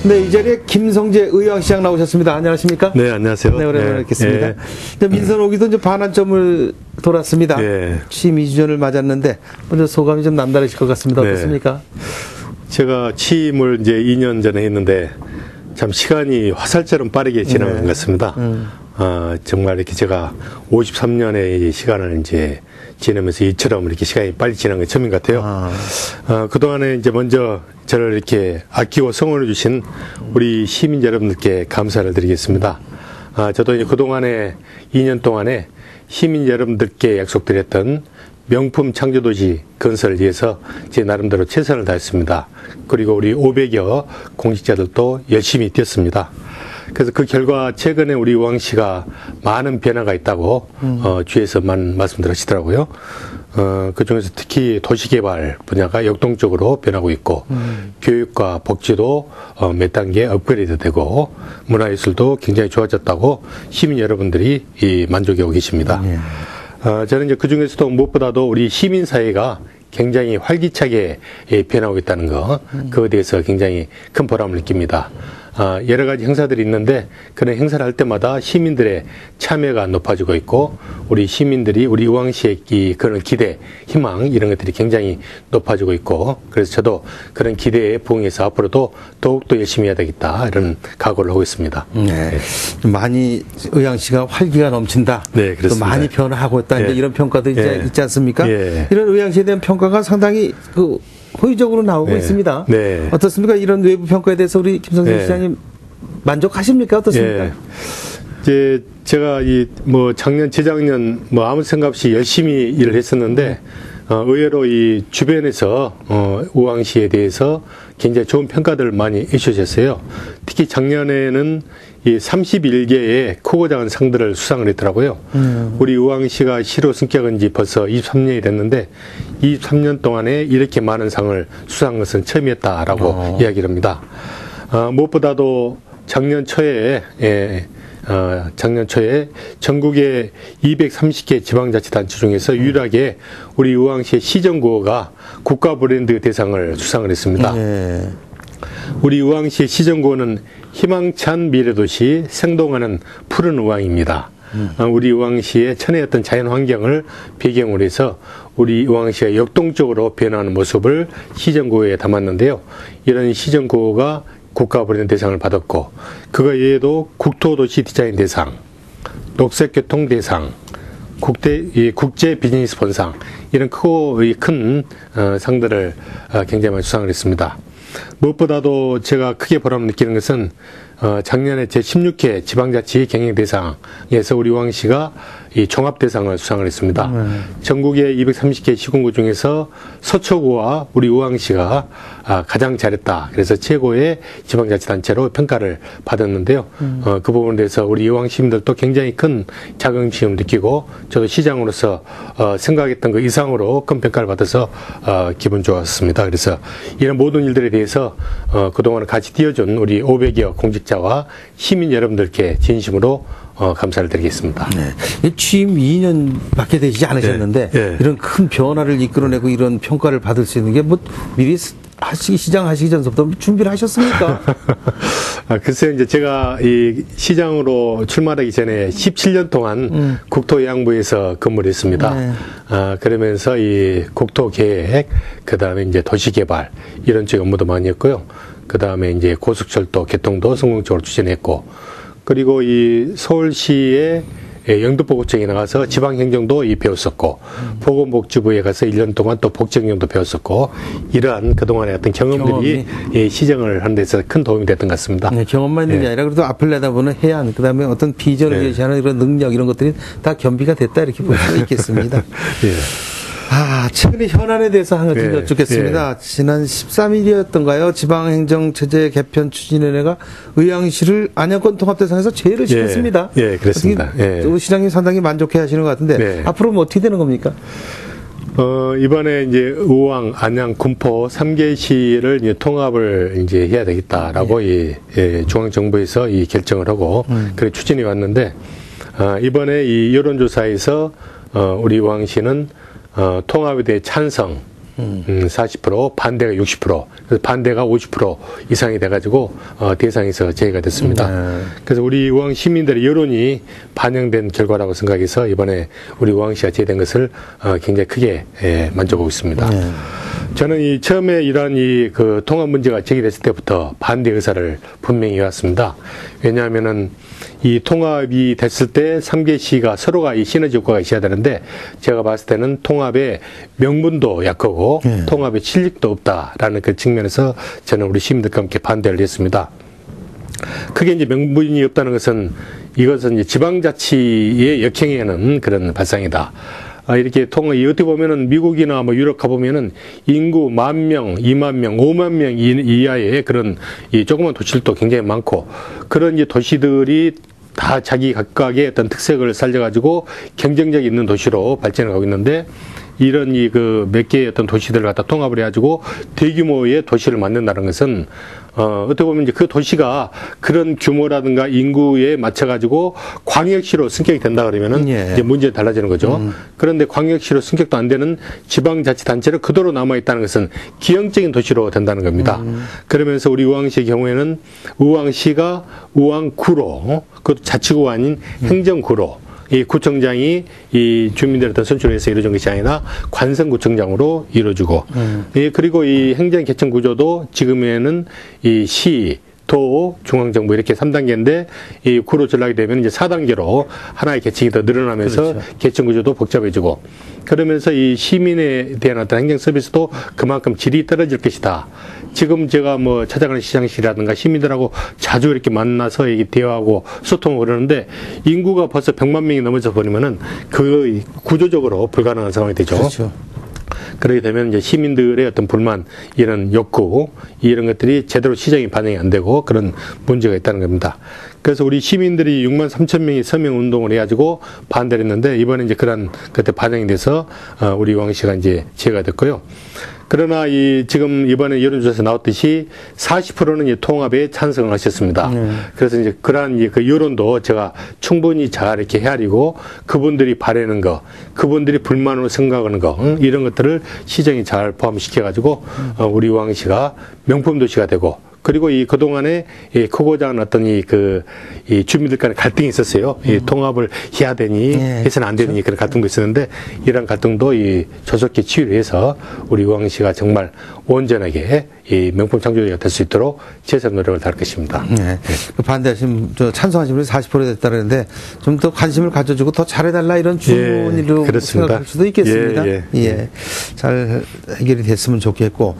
네, 이 자리에 김성재 의왕시장 나오셨습니다. 안녕하십니까? 네, 안녕하세요. 네, 오랜만에 뵙겠습니다. 민선 오기도 이제 반환점을 돌았습니다. 취임 2주년을 맞았는데 먼저 소감이 좀 남다르실 것 같습니다. 어떻습니까? 제가 취임을 이제 2년 전에 했는데 참 시간이 화살처럼 빠르게 지나간 것 같습니다. 정말 이렇게 제가 53년의 시간을 이제 지내면서 이처럼 이렇게 시간이 빨리 지난 게 처음인 것 같아요. 그동안에 이제 먼저 저를 이렇게 아끼고 성원해 주신 우리 시민 여러분들께 감사를 드리겠습니다. 저도 이제 그동안에 2년 동안에 시민 여러분들께 약속드렸던 명품 창조도시 건설을 위해서 제 나름대로 최선을 다했습니다. 그리고 우리 500여 공직자들도 열심히 뛰었습니다. 그래서 그 결과 최근에 우리 우왕시가 많은 변화가 있다고 주위에서만 말씀드리시더라고요. 그 중에서 특히 도시개발 분야가 역동적으로 변하고 있고 교육과 복지도 몇 단계 업그레이드 되고 문화예술도 굉장히 좋아졌다고 시민 여러분들이 만족해오고 계십니다. 저는 이제 그 중에서도 무엇보다도 우리 시민사회가 굉장히 활기차게 변하고 있다는 거, 그거에 대해서 굉장히 큰 보람을 느낍니다. 여러 가지 행사들이 있는데 그런 행사를 할 때마다 시민들의 참여가 높아지고 있고 우리 시민들이 우리 우왕시의 그런 기대, 희망 이런 것들이 굉장히 높아지고 있고 그래서 저도 그런 기대에 부응해서 앞으로도 더욱더 열심히 해야 되겠다 이런 각오를 하고 있습니다. 네. 많이 의왕시가 활기가 넘친다. 네, 그렇습니다. 또 많이 변화하고 있다. 이제 이런 평가도 이제 있지 않습니까? 이런 의왕시에 대한 평가가 상당히 호의적으로 나오고 있습니다. 어떻습니까? 이런 외부 평가에 대해서 우리 김성재 시장님 만족하십니까? 어떻습니까? 이제 제가 작년, 재작년 아무 생각 없이 열심히 일을 했었는데 의외로 이 주변에서 우왕시에 대해서 굉장히 좋은 평가들을 많이 해주셨어요. 특히 작년에는 이 31개의 크고 작은 상들을 수상을 했더라고요. 우리 우왕시가 시로 승격한 지 벌써 23년이 됐는데 23년 동안에 이렇게 많은 상을 수상한 것은 처음이었다라고 이야기를 합니다. 무엇보다도 작년 초에 전국의 230개 지방자치단체 중에서 유일하게 우리 우왕시의 시정구호가 국가 브랜드 대상을 수상을 했습니다. 우리 우왕시의 시정구호는 희망찬 미래도시 생동하는 푸른 우왕입니다. 우리 우왕시의 천혜였던 자연 환경을 배경으로 해서 우리 우왕시가 역동적으로 변화하는 모습을 시정구호에 담았는데요. 이런 시정구호가 국가 브랜드 대상을 받았고 그거 외에도 국토도시 디자인 대상, 녹색교통 대상, 국제 비즈니스 본상 이런 크고 큰 상들을 굉장히 많이 수상을 했습니다. 무엇보다도 제가 크게 보람을 느끼는 것은 작년에 제16회 지방자치 경영대상에서 우리 우왕시가 이 종합대상을 수상을 했습니다. 전국의 230개 시군구 중에서 서초구와 우리 우왕시가 가장 잘했다. 그래서 최고의 지방자치단체로 평가를 받았는데요. 그 부분에 대해서 우리 우왕 시민들도 굉장히 큰 자긍심을 느끼고 저도 시장으로서 생각했던 그 이상으로 큰 평가를 받아서 기분 좋았습니다. 그래서 이런 모든 일들에 대해서 그동안 같이 뛰어준 우리 500여 공직자와 시민 여러분들께 진심으로 감사를 드리겠습니다. 취임 2년밖에 되지 않으셨는데 이런 큰 변화를 이끌어내고 이런 평가를 받을 수 있는 게 미리 시장하시기 전부터 준비를 하셨습니까? 글쎄요, 이제 제가 이 시장으로 출마하기 전에 17년 동안 국토해양부에서 근무를 했습니다. 그러면서 이 국토계획, 그 다음에 이제 도시개발, 이런 쪽 업무도 많이 했고요. 그 다음에 이제 고속철도 개통도 성공적으로 추진했고, 그리고 이 서울시의 영등포구청에 나가서 지방행정도 배웠었고, 보건복지부에 가서 1년 동안 또 복지행정도 배웠었고, 이러한 그동안의 어떤 경험들이 시정을 하는 데서 큰 도움이 됐던 것 같습니다. 경험만 있는 게 아니라 그래도 앞을 내다보는 해안, 그 다음에 어떤 비전을 제시하는 이런 능력, 이런 것들이 다 겸비가 됐다, 이렇게 볼 수가 있겠습니다. 최근에 현안에 대해서 한 가지 여쭙겠습니다. 지난 13일이었던가요? 지방행정체제 개편 추진위원회가 의왕시를 안양권 통합대상에서 제외를 시켰습니다. 그렇습니다. 시장님 상당히 만족해 하시는 것 같은데, 앞으로 어떻게 되는 겁니까? 이번에 이제 의왕, 안양, 군포 3개 시를 통합을 이제 해야 되겠다라고 중앙정부에서 결정을 하고, 그렇게 추진해 왔는데, 이번에 이 여론조사에서 우리 의왕시는 통합에 대해 찬성, 40%, 반대가 60%, 그래서 반대가 50% 이상이 돼가지고 대상에서 제외가 됐습니다. 그래서 우리 우왕 시민들의 여론이 반영된 결과라고 생각해서 이번에 우리 우왕시가 제외된 것을 굉장히 크게 만족하고 있습니다. 저는 처음에 이러한 그 통합 문제가 제기됐을 때부터 반대 의사를 분명히 해왔습니다. 왜냐하면은 이 통합이 됐을 때 3개 시가 서로가 이 시너지 효과가 있어야 되는데 제가 봤을 때는 통합의 명분도 약하고 통합의 실력도 없다라는 그 측면에서 저는 우리 시민들과 함께 반대를 했습니다. 크게 이제 명분이 없다는 것은 이것은 이제 지방자치의 역행하는 그런 발상이다. 이렇게 통합이 어떻게 보면은 미국이나 뭐 유럽 가보면은 인구 10,000명, 20,000명, 50,000명 이하의 그런 이 조그만 도시들도 굉장히 많고 그런 이제 도시들이 다 자기 각각의 어떤 특색을 살려가지고 경쟁력이 있는 도시로 발전하고 있는데 이런 그 몇 개의 어떤 도시들을 갖다 통합을 해가지고 대규모의 도시를 만든다는 것은 어떻게 보면 이제 그 도시가 그런 규모라든가 인구에 맞춰가지고 광역시로 승격이 된다 그러면은 이제 문제가 달라지는 거죠. 그런데 광역시로 승격도 안 되는 지방자치단체로 그대로 남아있다는 것은 기형적인 도시로 된다는 겁니다. 그러면서 우리 우왕시의 경우에는 우왕시가 우왕구로, 그것도 자치구가 아닌 행정구로 이 구청장이 이 주민들의 어떤 선출을 해서 이루어진 것이 아니라 관성구청장으로 이루어지고, 그리고 이 행정개청 구조도 지금에는 이 시, 도, 중앙정부 이렇게 3단계인데 이 구로 전락이 되면 이제 4단계로 하나의 계층이 더 늘어나면서 계층 구조도 복잡해지고 그러면서 이 시민에 대한 어떤 행정 서비스도 그만큼 질이 떨어질 것이다. 지금 제가 뭐 찾아가는 시장실이라든가 시민들하고 자주 이렇게 만나서 이게 대화하고 소통을 그러는데 인구가 벌써 100만 명이 넘어져 버리면은 그 구조적으로 불가능한 상황이 되죠. 그렇죠. 그렇게 되면 이제 시민들의 어떤 불만, 이런 욕구, 이런 것들이 제대로 시정이 반영이 안 되고 그런 문제가 있다는 겁니다. 그래서 우리 시민들이 63,000명이 서명 운동을 해가지고 반대를 했는데 이번에 이제 그런 그때 반영이 돼서 우리 우왕시가 이제 제외가 됐고요. 그러나 지금 이번에 여론조사에서 나왔듯이 40%는 이 통합에 찬성을 하셨습니다. 그래서 이제 그러한 그 여론도 제가 충분히 잘 이렇게 헤아리고 그분들이 바라는 거, 그분들이 불만으로 생각하는 거, 이런 것들을 시정이 잘 포함시켜가지고 우리 우왕시가 명품 도시가 되고 그리고 그동안에 크고 작은 어떤 이 주민들 간의 갈등이 있었어요. 이 통합을 해야 되니, 해서는 안 되니 그런 갈등도 있었는데, 이런 갈등도 조속히 치유를 해서 우리 우왕시가 정말 온전하게 이 명품 창조지가 될 수 있도록 최선의 노력을 다할 것입니다. 네. 반대하신, 찬성하신 분이 40% 됐다 그러는데, 좀 더 관심을 가져주고 더 잘해달라 이런 주문으로 생각할 수도 있겠습니다. 잘 해결이 됐으면 좋겠고,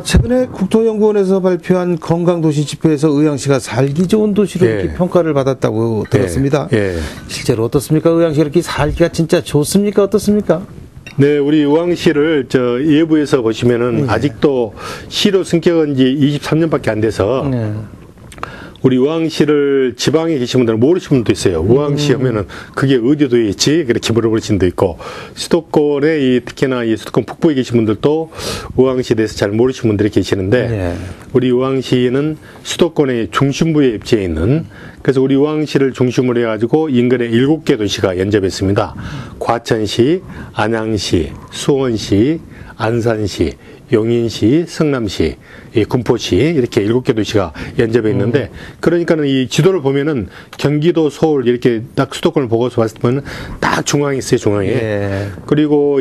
최근에 국토연구원에서 발표한 건강도시 지표에서 의왕시가 살기 좋은 도시로 이렇게 평가를 받았다고 들었습니다. 실제로 어떻습니까? 의왕시가 이렇게 살기가 진짜 좋습니까? 어떻습니까? 네, 우리 우왕시를 예부에서 보시면은 아직도 시로 승격한 지 23년밖에 안 돼서 우리 우왕시를 지방에 계신 분들은 모르시는 분도 있어요. 우왕시 하면은 그게 어디에 있지? 그렇게 물어보신 분도 있고, 수도권에 특히나 이 수도권 북부에 계신 분들도 우왕시에 대해서 잘 모르시는 분들이 계시는데, 우리 우왕시는 수도권의 중심부에 위치해 있는, 그래서 우리 우왕시를 중심으로 해가지고 인근에 7개 도시가 연접했습니다. 과천시, 안양시, 수원시, 안산시, 용인시, 성남시, 군포시 이렇게 7개 도시가 연접해 있는데 그러니까는 이 지도를 보면은 경기도, 서울 이렇게 딱 수도권을 보고서 봤을 때는 딱 중앙에 있어요, 중앙에. 그리고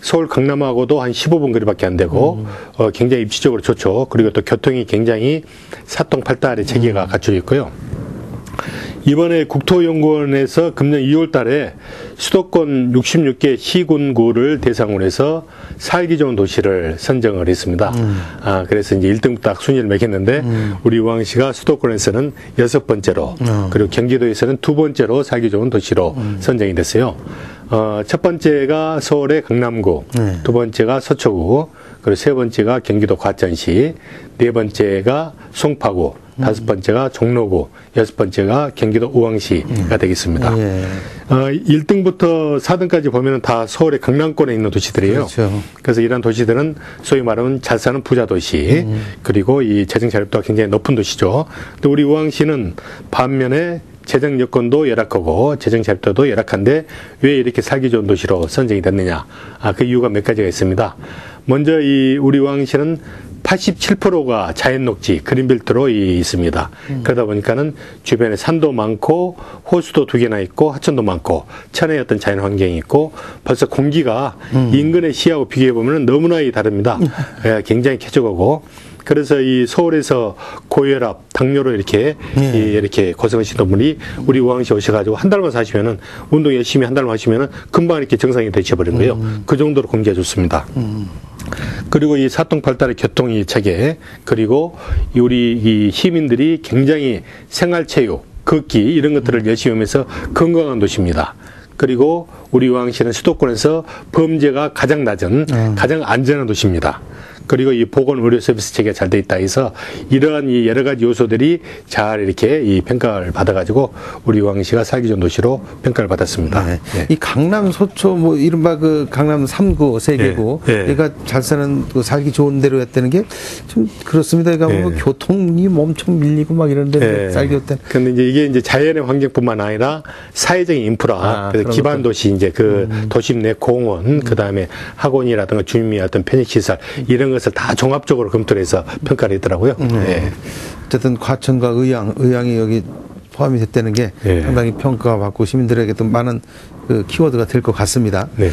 서울 강남하고도 한 15분 거리밖에 안 되고 굉장히 입지적으로 좋죠. 그리고 또 교통이 굉장히 사통팔달의 체계가 갖춰져 있고요. 이번에 국토연구원에서 금년 2월 달에 수도권 66개 시군구를 대상으로 해서 살기 좋은 도시를 선정을 했습니다. 그래서 이제 1등부터 딱 순위를 매겼는데 우리 우왕시가 수도권에서는 6번째로 그리고 경기도에서는 2번째로 살기 좋은 도시로 선정이 됐어요. 첫 번째가 서울의 강남구, 두 번째가 서초구, 그리고 세 번째가 경기도 과천시, 네 번째가 송파구, 다섯 번째가 종로구, 여섯 번째가 경기도 우왕시가 되겠습니다. 1등부터 4등까지 보면은 다 서울의 강남권에 있는 도시들이에요. 그렇죠. 그래서 이런 도시들은 소위 말하면 잘 사는 부자 도시, 그리고 이 재정 자립도가 굉장히 높은 도시죠. 또 우리 우왕시는 반면에 재정 여건도 열악하고 재정 자립도도 열악한데 왜 이렇게 살기 좋은 도시로 선정이 됐느냐? 그 이유가 몇 가지가 있습니다. 먼저 우리 우왕시는 87%가 자연 녹지 그린벨트로 있습니다. 그러다 보니까는 주변에 산도 많고 호수도 2개나 있고 하천도 많고 천혜의 어떤 자연 환경이 있고 벌써 공기가 인근의 시하고 비교해 보면 너무나 다릅니다. 굉장히 쾌적하고 그래서 이 서울에서 고혈압, 당뇨로 이렇게 고생하시는 분이 우리 우왕시 오셔가지고 한 달만 사시면은 운동 열심히 한 달만 하시면은 금방 이렇게 정상이 되셔버린 거예요. 그 정도로 공기가 좋습니다. 그리고 이 사통팔달의 교통이 체계, 그리고 우리 이 시민들이 굉장히 생활체육, 걷기 이런 것들을 열심히 하면서 건강한 도시입니다. 그리고 우리 우왕시는 수도권에서 범죄가 가장 낮은 가장 안전한 도시입니다. 그리고 이 보건 의료 서비스 체계가 잘 돼 있다 해서 이러한 이 여러 가지 요소들이 잘 이렇게 이 평가를 받아가지고 우리 우왕시가 살기 좋은 도시로 평가를 받았습니다. 네. 네. 이 강남 소초 뭐 이른바 그 강남 3구 세계구 얘가 잘 사는 그 살기 좋은 데로 했다는 게 좀 그렇습니다. 그러니까 뭐 교통이 엄청 밀리고 막 이런데 살기 좋다. 근데 이제 이게 자연의 환경뿐만 아니라 사회적인 인프라, 그래서 기반 도시 이제 그 도심 내 공원, 그 다음에 학원이라든가 주민의 어떤 편익시설 이런 것을 다 종합적으로 검토를 해서 평가를 했더라고요. 어쨌든 과천과 의왕이 여기 포함이 됐다는 게 상당히 평가받고 시민들에게도 많은 그 키워드가 될 것 같습니다. 네,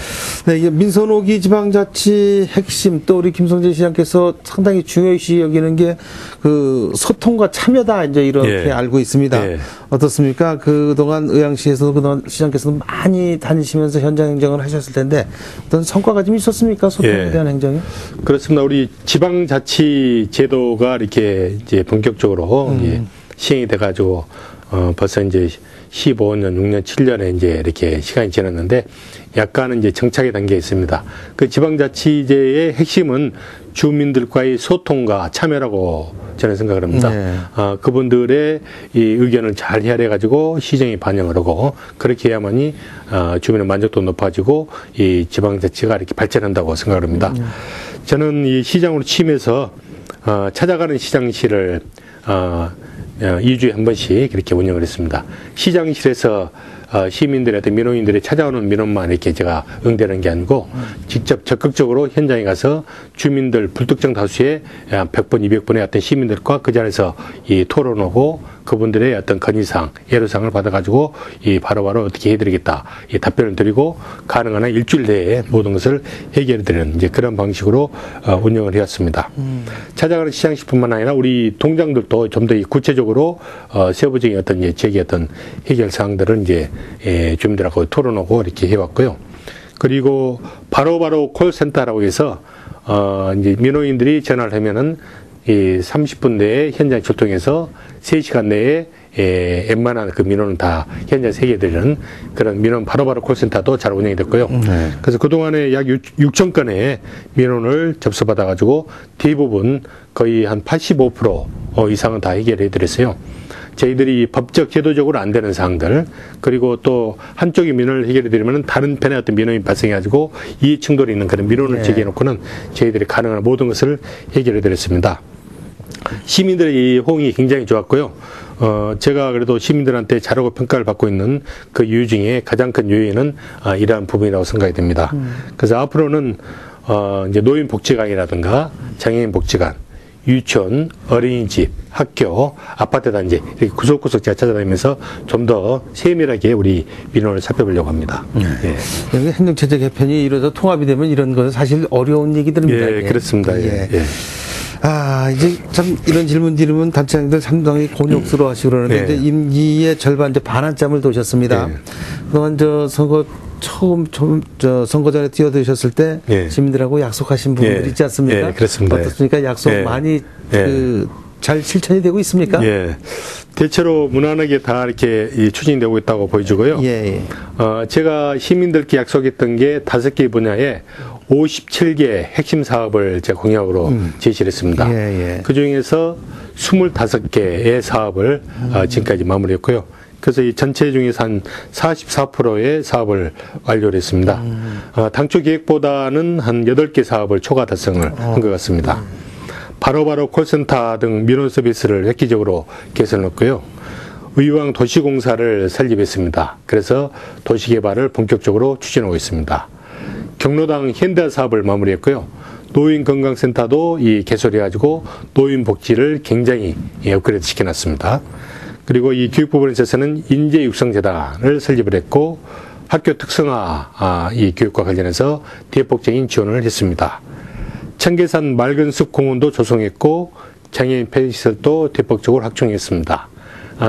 이게 민선호기 지방자치 핵심 또 우리 김성재 시장께서 상당히 중요시 여기는 게 그 소통과 참여다 이제 이렇게 알고 있습니다. 어떻습니까? 그동안 의왕시에서 그동안 시장께서도 많이 다니시면서 현장 행정을 하셨을 텐데 어떤 성과가 좀 있었습니까? 소통에 대한 행정이? 그렇습니다. 우리 지방자치 제도가 이렇게 이제 본격적으로 이제 시행이 돼가지고 벌써 이제 15년, 6년, 7년에 이제 이렇게 시간이 지났는데 약간은 이제 정착의 단계에 있습니다. 그 지방자치제의 핵심은 주민들과의 소통과 참여라고 저는 생각을 합니다. 그분들의 이 의견을 잘 헤아려가지고 시정이 반영을 하고 그렇게 해야만이 주민의 만족도 높아지고 이 지방자치가 이렇게 발전한다고 생각을 합니다. 저는 이 시장으로 취임해서 찾아가는 시장실을 2주에 한 번씩 이렇게 운영을 했습니다. 시장실에서 시민들의 어떤 민원인들이 찾아오는 민원만 이렇게 제가 응대하는 게 아니고 직접 적극적으로 현장에 가서 주민들 불특정 다수의 100번, 200번의 어떤 시민들과 그 자리에서 이 토론하고 그분들의 어떤 건의사항, 애로사항을 받아가지고 이 바로바로 어떻게 해드리겠다 이 답변을 드리고 가능한 한 일주일 내에 모든 것을 해결해드리는 이제 그런 방식으로 운영을 해왔습니다. 찾아가는 시장실뿐만 아니라 우리 동장들도 좀 더 구체적으로 세부적인 어떤 제기 어떤 해결 사항들을 이제 주민들하고 토론하고 이렇게 해왔고요. 그리고 바로바로 콜센터라고 해서 이제 민원인들이 전화를 하면은 이 30분 내에 현장 출동해서 3시간 내에 웬만한 그 민원을 다 현장에서 해결되는 그런 민원 바로바로 콜센터도 잘 운영이 됐고요. 그래서 그동안에 약 6천 건의 민원을 접수받아가지고 대부분 거의 한 85% 이상은 다 해결해 드렸어요. 저희들이 법적 제도적으로 안 되는 사항들 그리고 또 한쪽이 민원을 해결해 드리면 다른 편의 어떤 민원이 발생해가지고 이해 충돌이 있는 그런 민원을 제기해 놓고는 저희들이 가능한 모든 것을 해결해 드렸습니다. 시민들의 이 호응이 굉장히 좋았고요. 제가 그래도 시민들한테 잘하고 평가를 받고 있는 그 이유 중에 가장 큰 요인은 이러한 부분이라고 생각이 됩니다. 그래서 앞으로는 이제 노인복지관이라든가 장애인복지관, 유치원, 어린이집, 학교, 아파트 단지 이렇게 구석구석 제가 찾아다니면서 좀 더 세밀하게 우리 민원을 살펴보려고 합니다. 여기 행정체제 개편이 이루어져 통합이 되면 이런 것은 사실 어려운 얘기들입니다. 그렇습니다. 이제 참 이런 질문 드리면 단체장들 상당히 곤욕스러워 하시고 그러는데 이제 임기의 절반 이제 반환점을 도셨습니다. 그동안 선거 선거 전에 뛰어드셨을 때 시민들하고 약속하신 부분들 있지 않습니까? 그렇습니다. 어떻습니까? 약속 많이 잘 실천이 되고 있습니까? 대체로 무난하게 다 이렇게 추진되고 있다고 보여지고요. 제가 시민들께 약속했던 게 5개 분야에 57개 핵심 사업을 제가 공약으로 제시를 했습니다. 그 중에서 25개의 사업을 지금까지 마무리했고요. 그래서 이 전체 중에서 한 44%의 사업을 완료를 했습니다. 당초 계획보다는 한 8개 사업을 초과 달성을 한 것 같습니다. 바로바로 콜센터 등 민원 서비스를 획기적으로 개선했고요. 의왕 도시공사를 설립했습니다. 그래서 도시개발을 본격적으로 추진하고 있습니다. 경로당 현대 사업을 마무리했고요. 노인건강센터도 개설해가지고 노인복지를 굉장히 업그레이드 시켜놨습니다. 그리고 이 교육부분에 있어서는 인재육성재단을 설립을 했고 학교 특성화 이 교육과 관련해서 대폭적인 지원을 했습니다. 청계산 맑은숲 공원도 조성했고 장애인 편의시설도 대폭적으로 확충했습니다.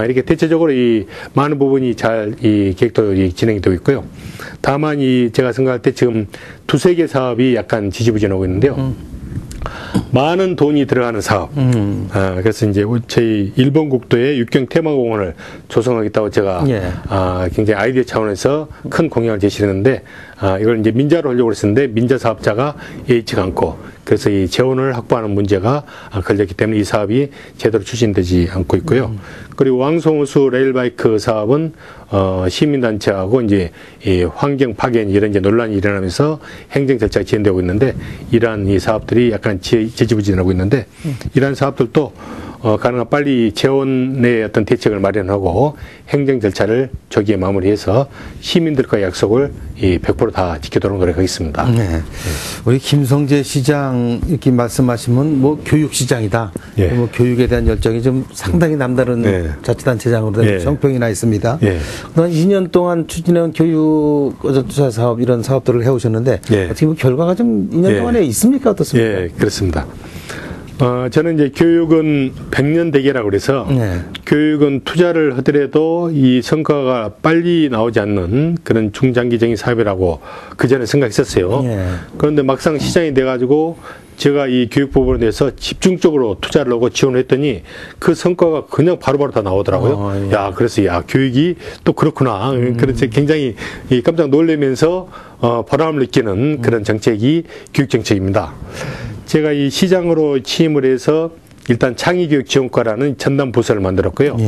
이렇게 대체적으로 이 많은 부분이 잘 이 계획도 진행이 되고 있고요. 다만 제가 생각할 때 지금 두세 개 사업이 약간 지지부진하고 있는데요. 많은 돈이 들어가는 사업. 그래서 이제 저희 일본 국도에 육경 테마공원을 조성하겠다고 제가 굉장히 아이디어 차원에서 큰 공약을 제시했는데 이걸 이제 민자로 하려고 했었는데 민자 사업자가 예의치가 않고 그래서 이 재원을 확보하는 문제가 걸렸기 때문에 이 사업이 제대로 추진되지 않고 있고요. 그리고 왕송호수 레일바이크 사업은 시민단체하고 이제 이 환경 파괴 이런 이제 논란이 일어나면서 행정 절차가 진행되고 있는데 이러한 이 사업들이 약간 지지부진하고 있는데 이러한 사업들도 가능한 빨리 재원의 어떤 대책을 마련하고 행정 절차를 조기에 마무리해서 시민들과의 약속을 100% 다 지키도록 노력하겠습니다. 네. 우리 김성재 시장 이렇게 말씀하시면 뭐 교육시장이다. 뭐 교육에 대한 열정이 좀 상당히 남다른 자치단체장으로 정평이 나 있습니다. 그동안 2년 동안 추진해온 교육 투자 사업 이런 사업들을 해오셨는데 어떻게 보면 결과가 좀 2년 동안에 있습니까? 어떻습니까? 예, 그렇습니다. 저는 이제 교육은 100년 대계라고 그래서 교육은 투자를 하더라도 이 성과가 빨리 나오지 않는 그런 중장기적인 사업이라고 그 전에 생각했었어요. 그런데 막상 시장이 돼가지고 제가 이 교육 부분에 대해서 집중적으로 투자를 하고 지원을 했더니 그 성과가 그냥 바로바로 다 나오더라고요. 그래서 교육이 또 그렇구나. 그래서 굉장히 깜짝 놀라면서 보람을 느끼는 그런 정책이 교육정책입니다. 제가 이 시장으로 취임을 해서 일단 창의교육지원과라는 전담 부서를 만들었고요.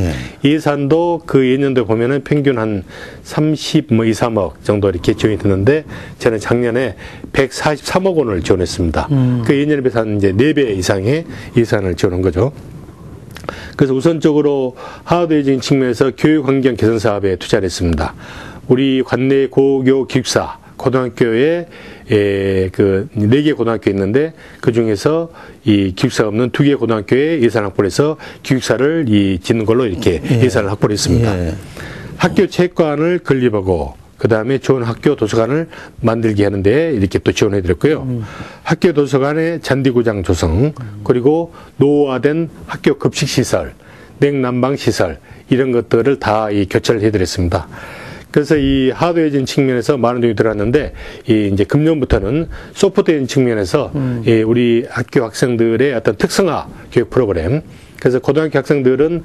예산도 그 예년도에 보면은 평균 한 30, 2, 3억 정도 이렇게 지원이 됐는데 저는 작년에 143억 원을 지원했습니다. 그 예년에 비해서 한 이제 4배 이상의 예산을 지원한 거죠. 그래서 우선적으로 하드웨어적인 측면에서 교육환경 개선 사업에 투자를 했습니다. 우리 관내 고교 기숙사 고등학교에 그 4개 고등학교 있는데 그 중에서 이 기숙사가 없는 2개 고등학교에 예산 확보를 해서 기숙사를 짓는 걸로 이렇게 예산을 확보를 했습니다. 학교 체육관을 건립하고 그 다음에 좋은 학교 도서관을 만들게 하는데 이렇게 또 지원해 드렸고요. 학교 도서관의 잔디구장 조성 그리고 노후화된 학교 급식시설, 냉난방시설 이런 것들을 다 교체를 해 드렸습니다. 그래서 이 하드웨어적인 측면에서 많은 돈이 들어갔는데 이제 금년부터는 소프트웨어적인 측면에서 우리 학교 학생들의 어떤 특성화 교육 프로그램 그래서 고등학교 학생들은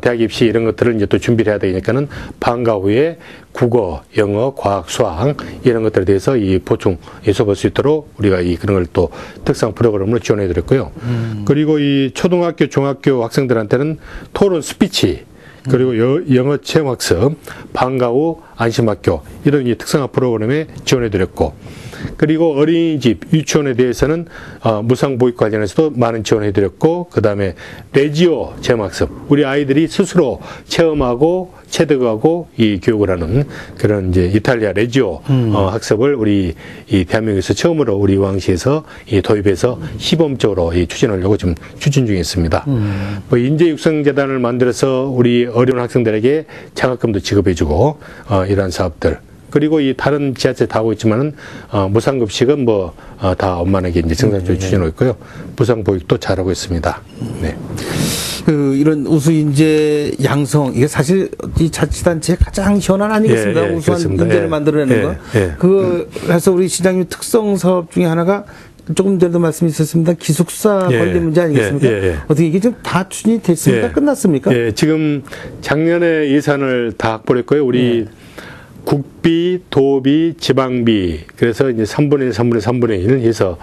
대학 입시 이런 것들을 이제 또 준비를 해야 되니까는 방과 후에 국어, 영어, 과학, 수학 이런 것들에 대해서 보충 수업할 수 있도록 우리가 그런 걸 또 특성 프로그램으로 지원해 드렸고요. 그리고 이 초등학교, 중학교 학생들한테는 토론 스피치 그리고 영어 체험학습, 방과 후 안심학교 이런 특성화 프로그램에 지원해 드렸고 그리고 어린이집, 유치원에 대해서는 무상보육 관련해서도 많은 지원해 드렸고 그 다음에 레지오 체험학습 우리 아이들이 스스로 체험하고 체득하고 이 교육을 하는 그런 이탈리아 레지오 학습을 우리 대한민국에서 처음으로 우리 의왕시에서 도입해서 시범적으로 추진하려고 지금 추진 중에 있습니다. 인재육성재단을 만들어서 우리 어려운 학생들에게 장학금도 지급해주고 이러한 사업들 그리고 다른 지자체 다 하고 있지만은 무상급식은 다 엄마에게 정상적으로 추진하고 있고요. 무상보육도 잘하고 있습니다. 네. 이런 우수인재 양성 이게 사실 이 자치단체의 가장 현안 아니겠습니까? 우수한 그렇습니다. 인재를 만들어내는 거. 그래서 우리 시장님 특성 사업 중에 하나가 조금 전에도 말씀이 있었습니다. 기숙사 관리 문제 아니겠습니까? 어떻게 이게 좀 다 추진이 됐습니까? 끝났습니까? 지금 작년에 예산을 다 확보를 했고요. 우리 국비, 도비, 지방비 그래서 이제 3분의 1, 3분의 3분의 1 해서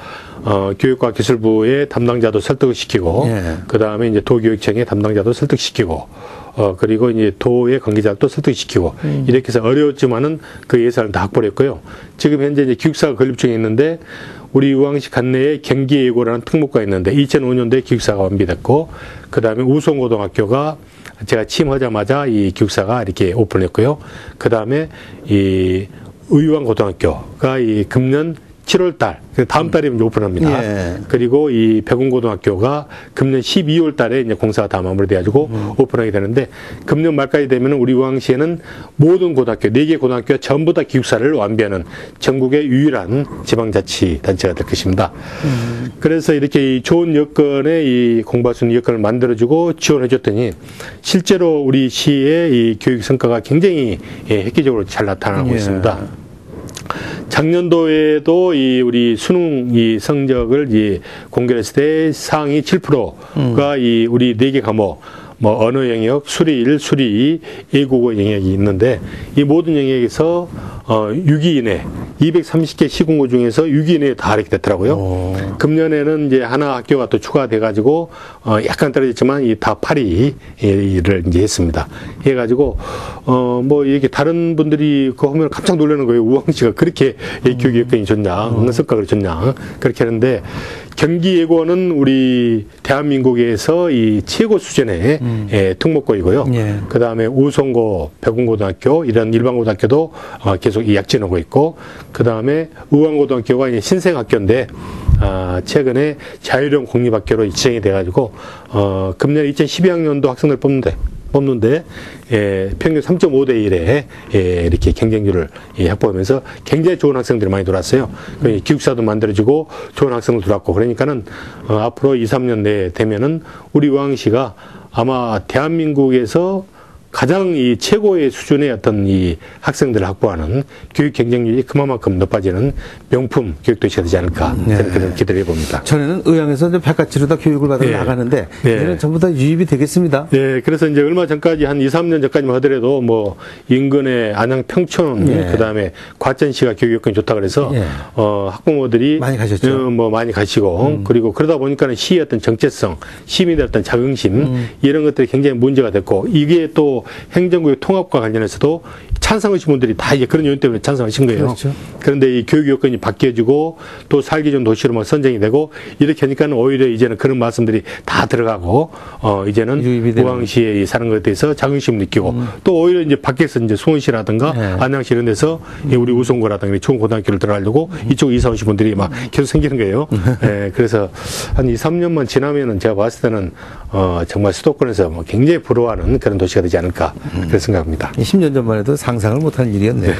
교육과 기술부의 담당자도 설득을 시키고 그 다음에 이제 도교육청의 담당자도 설득시키고 그리고 이제 도의 관계자도 설득시키고 이렇게 해서 어려웠지만은 그 예산을 다 확보를 했고요. 지금 현재 이제 기숙사가 건립 중에 있는데 우리 의왕시 관내에 경기예고라는 특목가 있는데 2005년도에 기숙사가 완비됐고 그 다음에 우송고등학교가 제가 취임하자마자 이 기숙사가 이렇게 오픈했고요. 그 다음에 이 의왕고등학교가 이 금년 7월 달, 다음 달에 이제 오픈합니다. 예. 그리고 이 백운고등학교가 금년 12월 달에 이제 공사가 다 마무리돼가지고 오픈하게 되는데, 금년 말까지 되면 우리 의왕시에는 모든 고등학교, 4개 고등학교가 전부 다 기숙사를 완비하는 전국의 유일한 지방자치단체가 될 것입니다. 그래서 이렇게 이 좋은 여건에 이 공부할 수 있는 여건을 만들어주고 지원해줬더니, 실제로 우리 시의 이 교육 성과가 굉장히 획기적으로 잘 나타나고 예. 있습니다. 작년도에도 이 우리 수능 이 성적을 이 공개를 했을 때 상위 7%가 이 우리 4개 과목, 뭐 언어 영역, 수리 1, 수리 2, 외국어 영역이 있는데, 이 모든 영역에서 6위 이내, 230개 시군구 중에서 6위 이내에 다 이렇게 됐더라고요. 금년에는 이제 하나 학교가 또 추가돼가지고 약간 떨어졌지만 이 다 8위를 이제 했습니다. 해가지고 뭐 이렇게 다른 분들이 그거 하면 깜짝 놀라는 거예요. 우왕시가 그렇게 교육 여건이 좋냐, 성과가 좋냐, 그렇게 하는데, 경기예고는 우리 대한민국에서 이 최고 수준의 특목고이고요. 예. 그 다음에 우송고, 백운고등학교 이런 일반고등학교도 계속 약진하고 있고, 그 다음에 의왕고등학교가 이제 신생학교인데 최근에 자율형 공립학교로 지정이 돼가지고 금년 2012학년도 학생들 뽑는데 평균 3.5대 1에 이렇게 경쟁률을 확보하면서 굉장히 좋은 학생들이 많이 들어왔어요. 기숙사도 만들어지고 좋은 학생들 들어왔고, 그러니까는 앞으로 2, 3년 내에 되면은 우리 의왕시가 아마 대한민국에서 가장 이 최고의 수준의 어떤 이 학생들을 확보하는 교육 경쟁률이 그만큼 높아지는 명품 교육도시가 되지 않을까, 저는 그런 기대를 해봅니다. 전에는 의왕에서 이제 백과치료다 교육을 받으러 나가는데, 이제는 전부 다 유입이 되겠습니다. 네, 그래서 이제 얼마 전까지 한 2, 3년 전까지만 하더라도 뭐 인근의 안양 평촌, 그 다음에 과천시가 교육 여건이 좋다 그래서 학부모들이 많이 가셨죠. 뭐 많이 가시고, 그리고 그러다 보니까는 시의 어떤 정체성, 시민의 어떤 자긍심 이런 것들이 굉장히 문제가 됐고, 이게 또 행정구역 통합과 관련해서도 찬성하신 분들이 다 이제 그런 요인 때문에 찬성하신 거예요. 그렇죠. 그런데 이 교육 여건이 바뀌어지고 또 살기 좋은 도시로 막 선정이 되고 이렇게 하니까는 오히려 이제는 그런 말씀들이 다 들어가고 이제는 의왕시에 사는 것에 대해서 자긍심을 느끼고 또 오히려 이제 밖에서 이제 수원시라든가 안양시 이런 데서 우리 우송고라든가 좋은 고등학교를 들어가려고 이쪽 이사 오신 분들이 막 계속 생기는 거예요. 그래서 한 2, 3년만 지나면은 제가 봤을 때는 정말 수도권에서 뭐 굉장히 부러워하는 그런 도시가 되지 않을까 그런 생각합니다. 10년 전만 해도 상상을 못한 일이었네요.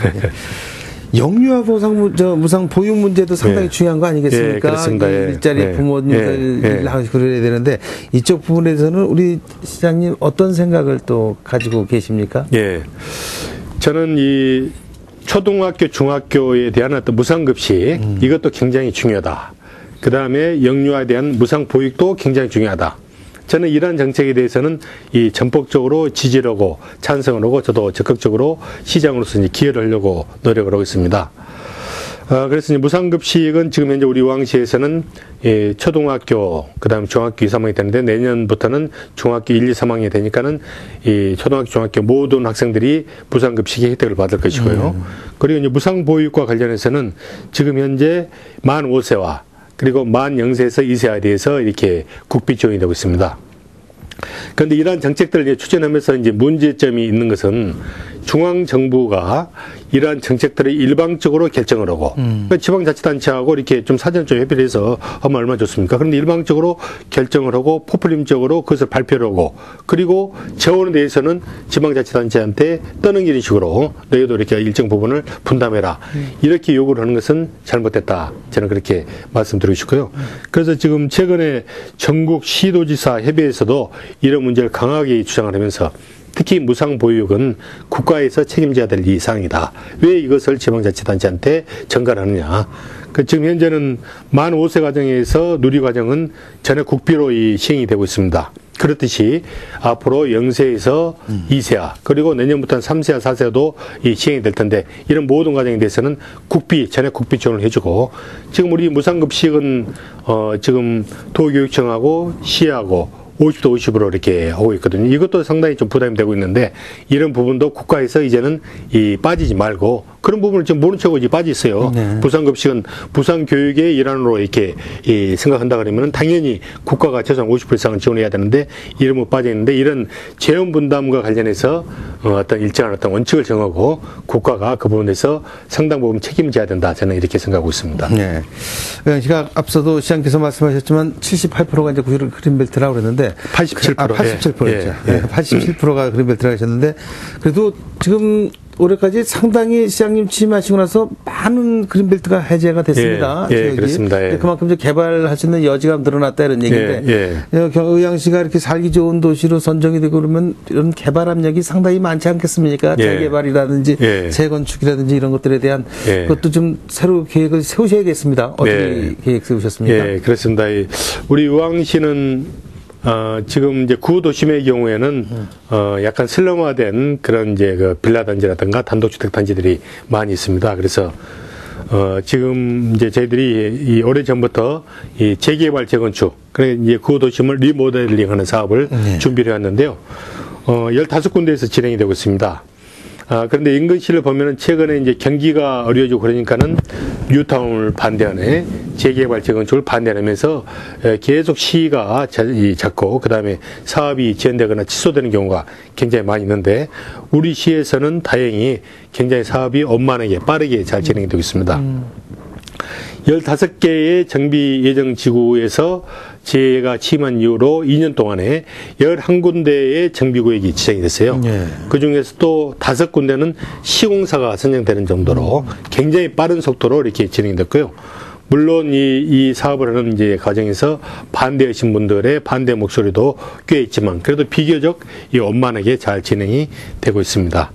영유아 무상 보육 문제도 상당히 중요한 거 아니겠습니까? 그렇습니다. 일자리 부모님들 일하고 그래야 되는데, 이쪽 부분에서는 우리 시장님 어떤 생각을 또 가지고 계십니까? 저는 이 초등학교, 중학교에 대한 어떤 무상급식 이것도 굉장히 중요하다. 그 다음에 영유아에 대한 무상 보육도 굉장히 중요하다. 저는 이러한 정책에 대해서는 이 전폭적으로 지지를 하고 찬성을 하고 저도 적극적으로 시장으로서 이제 기여를 하려고 노력을 하고 있습니다. 그래서 이제 무상급식은 지금 현재 우리 의왕시에서는 초등학교, 그 다음에 중학교 2, 3학년이 되는데 내년부터는 중학교 1, 2, 3학년이 되니까는 이 초등학교, 중학교 모든 학생들이 무상급식의 혜택을 받을 것이고요. 그리고 이제 무상보육과 관련해서는 지금 현재 만 5세와 그리고 만 0세에서 2세에 대해서 이렇게 국비 지원이 되고 있습니다. 그런데 이러한 정책들을 이제 추진하면서 이제 문제점이 있는 것은 중앙정부가 이러한 정책들을 일방적으로 결정을 하고, 그러니까 지방자치단체하고 이렇게 좀 사전 좀 협의를 해서 하면 얼마나 좋습니까? 그런데 일방적으로 결정을 하고 포퓰림적으로 그것을 발표를 하고, 그리고 재원에 대해서는 지방자치단체한테 떠넘기는 식으로 너희도 이렇게 일정 부분을 분담해라. 이렇게 요구를 하는 것은 잘못됐다. 저는 그렇게 말씀드리고 싶고요. 그래서 지금 최근에 전국 시도지사 협의회에서도 이런 문제를 강하게 주장을 하면서 특히 무상보육은 국가에서 책임져야 될 이 사항이다. 왜 이것을 지방자치단체한테 전가하느냐. 지금 현재는 만 5세 가정에서 누리과정은 전액 국비로 시행이 되고 있습니다. 그렇듯이 앞으로 0세에서 2세와 그리고 내년부터는 3세와 4세도 시행이 될 텐데 이런 모든 과정에 대해서는 국비, 전액 국비 지원을 해주고 지금 우리 무상급식은 지금 도교육청하고 시하고 50대 50으로 이렇게 하고 있거든요. 이것도 상당히 좀 부담이 되고 있는데 이런 부분도 국가에서 이제는 빠지지 말고 그런 부분을 지금 모른 척하고 빠져 있어요. 네. 부산급식은 부산교육의 일환으로 이렇게 생각한다 그러면 당연히 국가가 최소한 50% 이상은 지원해야 되는데 이름은 빠져 있는데 이런 재원 분담과 관련해서 어떤 일정한 어떤 원칙을 정하고 국가가 그 부분에서 상당 부분 책임을 져야 된다. 저는 이렇게 생각하고 있습니다. 네. 의원 씨가 앞서도 시장께서 말씀하셨지만 78%가 이제 그린벨트라고 그랬는데 87%. 87%죠. 예. 87%가 그린벨트라고 하셨는데 그래도 지금 올해까지 상당히 시장님 취임하시고 나서 많은 그린벨트가 해제가 됐습니다. 예, 그렇습니다. 예. 그만큼 이제 개발할 수 있는 여지가 늘어났다 이런 얘기인데 의왕시가 이렇게 살기 좋은 도시로 선정이 되고 그러면 이런 개발 압력이 상당히 많지 않겠습니까? 재개발이라든지 재건축이라든지 이런 것들에 대한 그것도 좀 새로 계획을 세우셔야겠습니다. 어떻게 계획 세우셨습니까? 예, 그렇습니다. 우리 의왕시는 지금 이제 구도심의 경우에는 약간 슬럼화된 그런 이제 그 빌라 단지라든가 단독주택 단지들이 많이 있습니다. 그래서 지금 이제 저희들이 이 오래 전부터 이 재개발 재건축 그래 이제 구도심을 리모델링하는 사업을 준비를 해왔는데요. 15군데에서 진행이 되고 있습니다. 그런데 인근시를 보면은 최근에 이제 경기가 어려워지고 그러니까는 뉴타운을 반대하네, 재개발 재건축을 반대하면서 계속 시가 작고 그 다음에 사업이 지연되거나 취소되는 경우가 굉장히 많이 있는데 우리 시에서는 다행히 굉장히 사업이 원만하게 빠르게 잘 진행이 되고 있습니다. 15개의 정비 예정 지구에서 제가 취임한 이후로 2년 동안에 11군데의 정비구역이 지정이 됐어요. 그 중에서 또 5군데는 시공사가 선정되는 정도로 굉장히 빠른 속도로 이렇게 진행됐고요. 물론 이 사업을 하는 이제 과정에서 반대하신 분들의 반대 목소리도 꽤 있지만 그래도 비교적 원만하게 잘 진행이 되고 있습니다.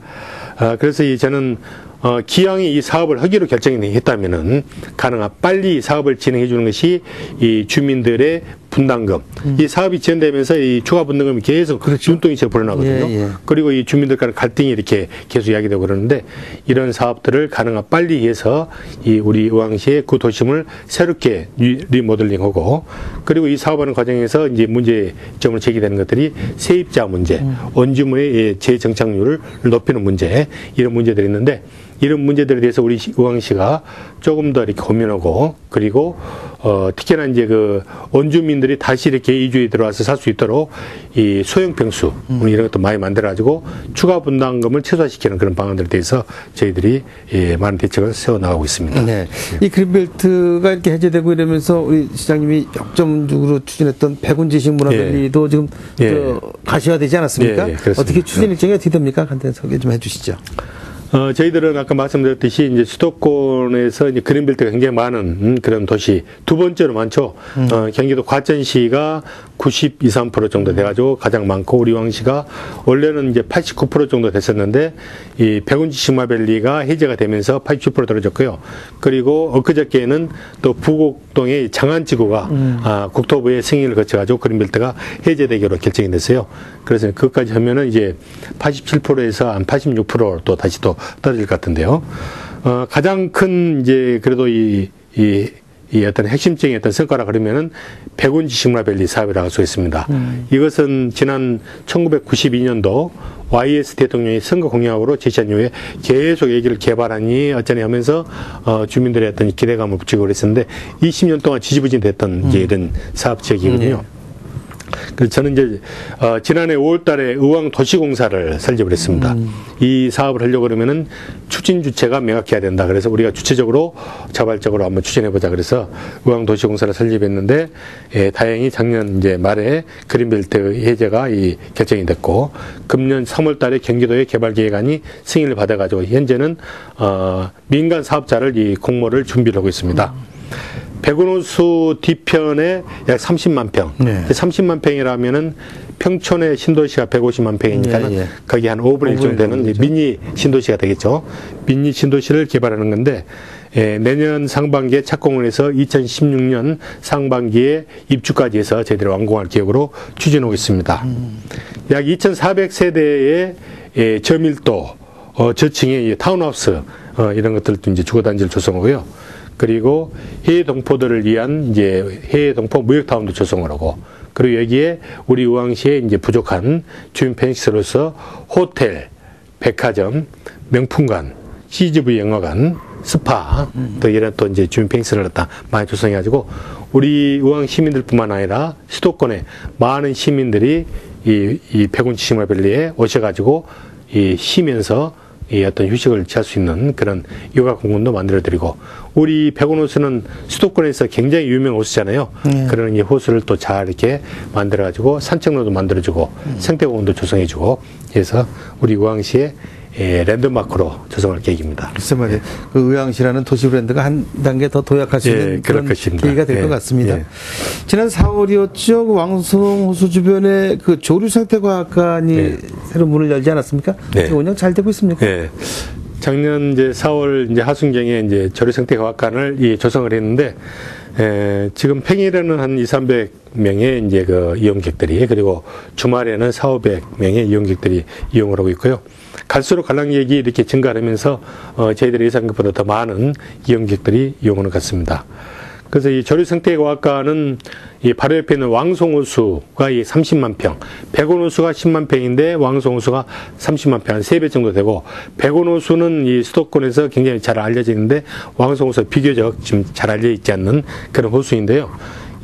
그래서 저는 기왕이 이 사업을 하기로 결정이 했다면은 가능한 빨리 사업을 진행해 주는 것이 이 주민들의 분담금. 이 사업이 지연되면서 이 추가 분담금이 계속 눈덩이처럼 불어나거든요. 그리고 이 주민들 간의 갈등이 이렇게 계속 이야기되고 그러는데 이런 사업들을 가능한 빨리 해서 이 우리 의왕시의 그 도심을 새롭게 리모델링하고 그리고 이 사업하는 과정에서 이제 문제점으로 제기되는 것들이 세입자 문제, 원주민의 재정착률을 높이는 문제 이런 문제들이 있는데 이런 문제들에 대해서 우리 의왕시가 조금 더 이렇게 고민하고 그리고 특히나 이제 그 원주민들이 다시 이렇게 이주에 들어와서 살 수 있도록 이 소형 평수 이런 것도 많이 만들어가지고 추가 분담금을 최소화시키는 그런 방안들에 대해서 저희들이 많은 대책을 세워 나가고 있습니다. 네. 이 그린벨트가 이렇게 해제되고 이러면서 우리 시장님이 역점적으로 추진했던 백운지식 문화밸리도 지금 가시화되지 않았습니까? 어떻게 추진 일정이 어떻게 됩니까? 간단히 소개 좀 해주시죠. 저희들은 아까 말씀드렸듯이 이제 수도권에서 이제 그린벨트가 굉장히 많은 그런 도시 두 번째로 많죠. 경기도 과천시가 92, 3% 정도 돼가지고 가장 많고 우리 의왕시가 원래는 이제 89% 정도 됐었는데 이 백운지식 문화밸리가 해제가 되면서 87% 떨어졌고요. 그리고 엊그저께는 또 부곡동의 장안지구가 국토부의 승인을 거쳐가지고 그린벨트가 해제되기로 결정이 됐어요. 그래서 그것까지 하면은 이제 87%에서 한 86% 또 다시 또 떨어질 것 같은데요. 가장 큰 이제 그래도 이 어떤 핵심적인 어떤 성과라 그러면은 백운지식 문화밸리 사업이라고 할 수 있습니다. 이것은 지난 1992년도 YS 대통령이 선거 공약으로 제시한 이후에 계속 얘기를 개발하니 어쩌니 하면서 주민들의 어떤 기대감을 붙이고 그랬었는데 20년 동안 지지부진됐던 이제 이런 사업 지역이거든요. 그래서 저는 이제 지난해 5월달에 의왕도시공사를 설립을 했습니다. 이 사업을 하려고 그러면은 추진 주체가 명확해야 된다. 그래서 우리가 주체적으로 자발적으로 한번 추진해보자. 그래서 의왕도시공사를 설립했는데 다행히 작년 이제 말에 그린벨트 해제가 결정이 됐고 금년 3월달에 경기도의 개발계획안이 승인을 받아가지고 현재는 민간 사업자를 이 공모를 준비를 하고 있습니다. 백운호수 뒤편에 약 30만 평. 30만 평이라면은 평촌의 신도시가 150만 평이니까 거기 한 5분의 1 정도 되는 미니 신도시가 되겠죠. 미니 신도시를 개발하는 건데 내년 상반기에 착공을 해서 2016년 상반기에 입주까지 해서 저희들이 완공할 계획으로 추진하고 있습니다. 약 2,400세대의 저밀도 저층의 타운하우스 이런 것들도 이제 주거단지를 조성하고요. 그리고 해외 동포들을 위한 이제 해외 동포 무역타운도 조성을 하고, 그리고 여기에 우리 의왕시에 이제 부족한 주민 편식시로서 호텔, 백화점, 명품관, CGV 영화관, 스파, 또 이런 또 이제 주민 펜션을 갖다 많이 조성해가지고 우리 의왕 시민들뿐만 아니라 수도권의 많은 시민들이 이 백운치 식물밸리에 오셔가지고 쉬면서 이 어떤 휴식을 취할 수 있는 그런 요가 공간도 만들어드리고, 우리 백운호수는 수도권에서 굉장히 유명한 호수잖아요. 그런 이 호수를 또 잘 이렇게 만들어가지고 산책로도 만들어주고 생태공원도 조성해주고 해서 우리 의왕시에 랜드마크로 조성할 계획입니다. 글쎄 말이에요. 그 의왕시라는 도시 브랜드가 한 단계 더 도약할 수 있는 그런 계기가 될 것 같습니다. 지난 4월이었죠. 그 왕송호수 주변에 그 조류생태과학관이 새로 문을 열지 않았습니까? 운영 잘 되고 있습니까? 작년 이제 4월 이제 하순경에 이제 조류생태과학관을 조성을 했는데, 지금 평일에는 한 200~300명의 이제 그 이용객들이, 그리고 주말에는 400~500명의 이용객들이 이용을 하고 있고요. 갈수록 관람객이 이렇게 증가하면서 저희들의 예상것보다 더 많은 이용객들이 이용하는 것 같습니다. 그래서 이 조류생태과학관은 이 바로 옆에 있는 왕송호수가 이 30만 평, 백운호수가 10만 평인데 왕송호수가 30만 평, 한 3배 정도 되고, 백운호수는 이 수도권에서 굉장히 잘 알려져 있는데 왕송호수 비교적 지금 잘 알려져 있지 않는 그런 호수인데요.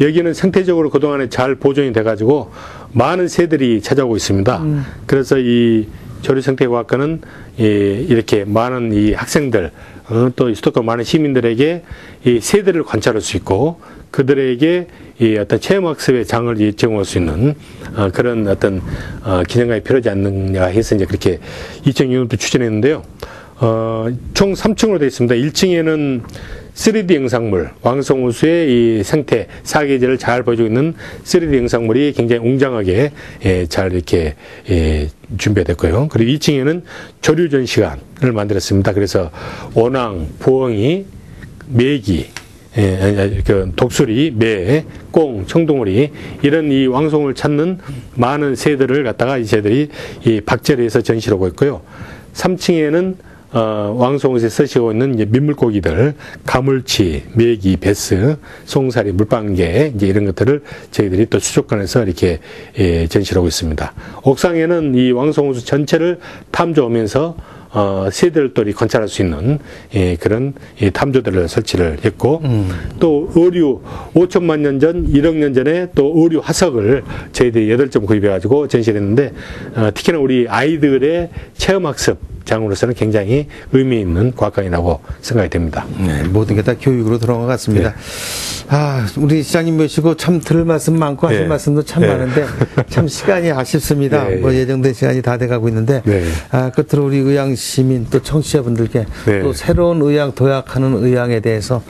여기는 생태적으로 그동안에 잘 보존이 돼가지고 많은 새들이 찾아오고 있습니다. 그래서 이 조류생태과학관은 이렇게 많은 이 학생들, 또 수도권 많은 시민들에게 이 새들을 관찰할 수 있고, 그들에게 이 어떤 체험학습의 장을 제공할 수 있는 그런 어떤 기념관이 필요하지 않느냐 해서 이제 그렇게 2006년부터 추진했는데요. 총 3층으로 되어 있습니다. 1층에는 3D 영상물, 왕송호수의 이 생태, 사계절을 잘 보여주고 있는 3D 영상물이 굉장히 웅장하게 잘 이렇게 준비됐고요. 그리고 2층에는 조류 전시관을 만들었습니다. 그래서 원앙, 부엉이, 메기, 그 독수리, 매, 꽁, 청둥오리, 이런 이 왕송을 찾는 많은 새들을 갖다가 저희들이 이 박제를 전시를 하고 있고요. 3층에는 왕송호수에 서식하고 있는 이제 민물고기들, 가물치, 메기, 베스, 송사리, 물방개, 이제 이런 것들을 저희들이 또 수족관에서 이렇게 전시를 하고 있습니다. 옥상에는 이 왕송호수 전체를 탐조하면서 새들을 또 관찰할 수 있는 그런 탐조대를 설치를 했고, 또 의류 5천만 년 전, 1억 년 전에 또 의류 화석을 저희들이 8점 구입해가지고 전시를 했는데, 특히나 우리 아이들의 체험학습 장으로서는 굉장히 의미 있는 과학관이라고 생각이 됩니다. 모든 게 다 교육으로 들어간 것 같습니다. 우리 시장님 모시고 참 들을 말씀 많고 하실 말씀도 참 많은데 참 시간이 아쉽습니다. 뭐 예정된 시간이 다 돼가고 있는데 끝으로 우리 의왕 시민 또 청취자분들께 또 새로운 의왕 도약하는 의왕에 대해서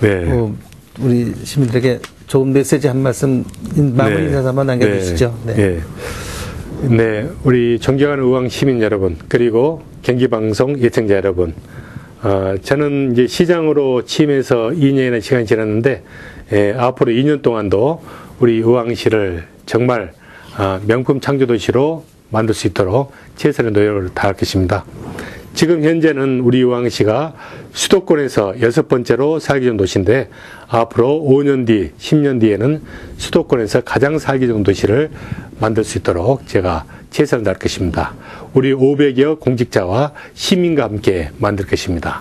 우리 시민들에게 좋은 메시지 한 말씀 마무리 인사만 남겨주시죠. 우리 존경하는 의왕 시민 여러분, 그리고 경기방송 예청자 여러분, 저는 이제 시장으로 취임해서 2년이나 시간이 지났는데, 앞으로 2년 동안도 우리 의왕시를 정말 명품 창조도시로 만들 수 있도록 최선의 노력을 다할 것입니다. 지금 현재는 우리 의왕시가 수도권에서 6번째로 살기 좋은 도시인데, 앞으로 5년 뒤, 10년 뒤에는 수도권에서 가장 살기 좋은 도시를 만들 수 있도록 제가 최선을 다할 것입니다. 우리 500여 공직자와 시민과 함께 만들 것입니다.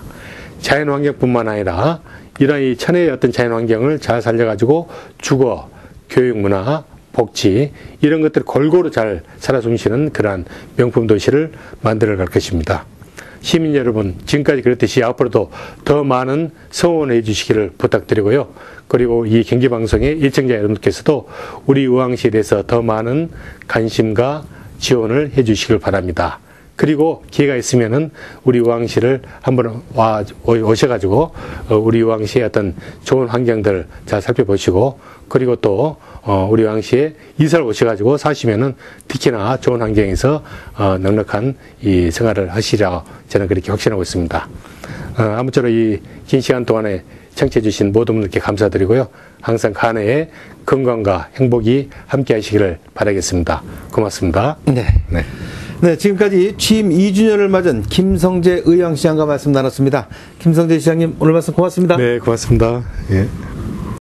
자연환경뿐만 아니라 이런 이 천혜의 어떤 자연환경을 잘 살려가지고 주거, 교육, 문화, 복지, 이런 것들을 골고루 잘 살아 숨쉬는 그러한 명품 도시를 만들어 갈 것입니다. 시민 여러분, 지금까지 그랬듯이 앞으로도 더 많은 성원해 주시기를 부탁드리고요. 그리고 이 경기방송의 예청자 여러분께서도 우리 의왕시에 대해서 더 많은 관심과 지원을 해 주시길 바랍니다. 그리고 기회가 있으면은 우리 의왕시를 한번 오셔가지고 우리 의왕시의 어떤 좋은 환경들 잘 살펴보시고, 그리고 또 우리 의왕시에 이사를 오셔가지고 사시면은 특히나 좋은 환경에서 넉넉한 이 생활을 하시리라고 저는 그렇게 확신하고 있습니다. 아무쪼록 이 긴 시간 동안에 청취해 주신 모든 분들께 감사드리고요. 항상 간해의 건강과 행복이 함께 하시기를 바라겠습니다. 고맙습니다. 네, 지금까지 취임 2주년을 맞은 김성재 의왕시장과 말씀 나눴습니다. 김성재 시장님, 오늘 말씀 고맙습니다. 네, 고맙습니다. 예.